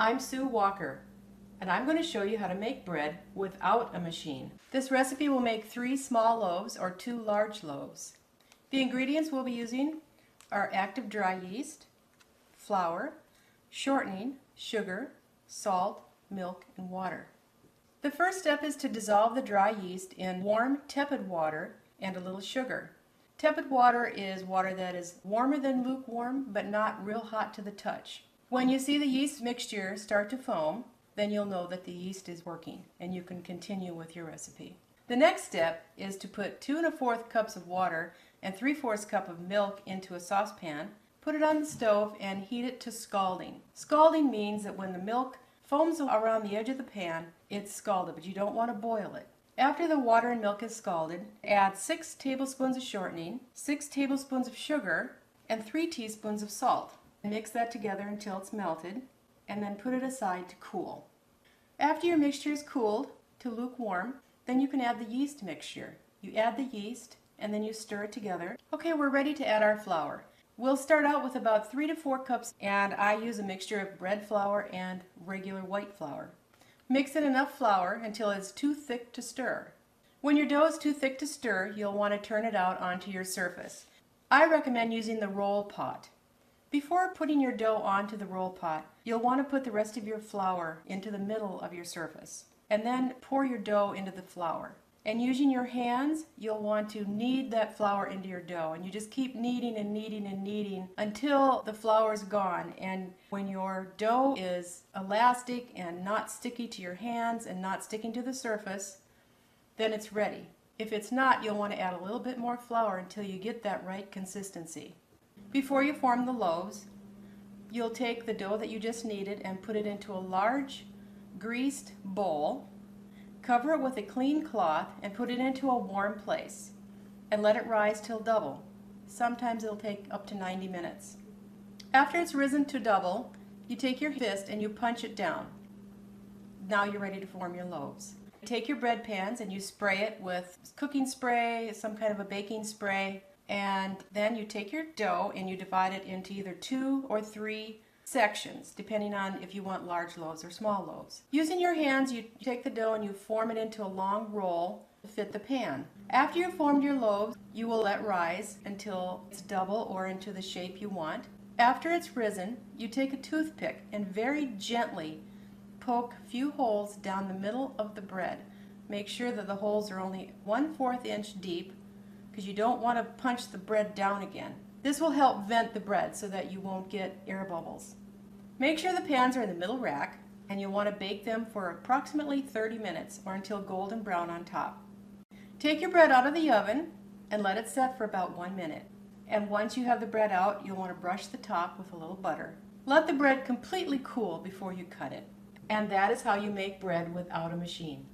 I'm Sue Walker, and I'm going to show you how to make bread without a machine. This recipe will make 3 small loaves or 2 large loaves. The ingredients we'll be using are active dry yeast, flour, shortening, sugar, salt, milk, and water. The first step is to dissolve the dry yeast in warm, tepid water and a little sugar. Tepid water is water that is warmer than lukewarm, but not real hot to the touch. When you see the yeast mixture start to foam, then you'll know that the yeast is working and you can continue with your recipe. The next step is to put 2 1/4 cups of water and 3/4 cup of milk into a saucepan, put it on the stove and heat it to scalding. Scalding means that when the milk foams around the edge of the pan, it's scalded, but you don't want to boil it. After the water and milk is scalded, add 6 tablespoons of shortening, 6 tablespoons of sugar, and 3 teaspoons of salt. Mix that together until it's melted, and then put it aside to cool. After your mixture is cooled to lukewarm, then you can add the yeast mixture. You add the yeast, and then you stir it together. Okay, we're ready to add our flour. We'll start out with about 3 to 4 cups, and I use a mixture of bread flour and regular white flour. Mix in enough flour until it's too thick to stir. When your dough is too thick to stir, you'll want to turn it out onto your surface. I recommend using the roll pot. Before putting your dough onto the roll pot, you'll want to put the rest of your flour into the middle of your surface, and then pour your dough into the flour. And using your hands, you'll want to knead that flour into your dough, and you just keep kneading and kneading and kneading until the flour is gone. And when your dough is elastic and not sticky to your hands and not sticking to the surface, then it's ready. If it's not, you'll want to add a little bit more flour until you get that right consistency. Before you form the loaves, you'll take the dough that you just kneaded and put it into a large greased bowl. Cover it with a clean cloth and put it into a warm place and let it rise till double. Sometimes it'll take up to 90 minutes. After it's risen to double, you take your fist and you punch it down. Now you're ready to form your loaves. Take your bread pans and you spray it with cooking spray, some kind of a baking spray, and then you take your dough and you divide it into either 2 or 3 sections, depending on if you want large loaves or small loaves. Using your hands, you take the dough and you form it into a long roll to fit the pan. After you've formed your loaves, you will let rise until it's double or into the shape you want. After it's risen, you take a toothpick and very gently poke a few holes down the middle of the bread. Make sure that the holes are only 1/4 inch deep, because you don't want to punch the bread down again. This will help vent the bread so that you won't get air bubbles. Make sure the pans are in the middle rack, and you'll want to bake them for approximately 30 minutes or until golden brown on top. Take your bread out of the oven and let it set for about 1 minute. And once you have the bread out, you'll want to brush the top with a little butter. Let the bread completely cool before you cut it. And that is how you make bread without a machine.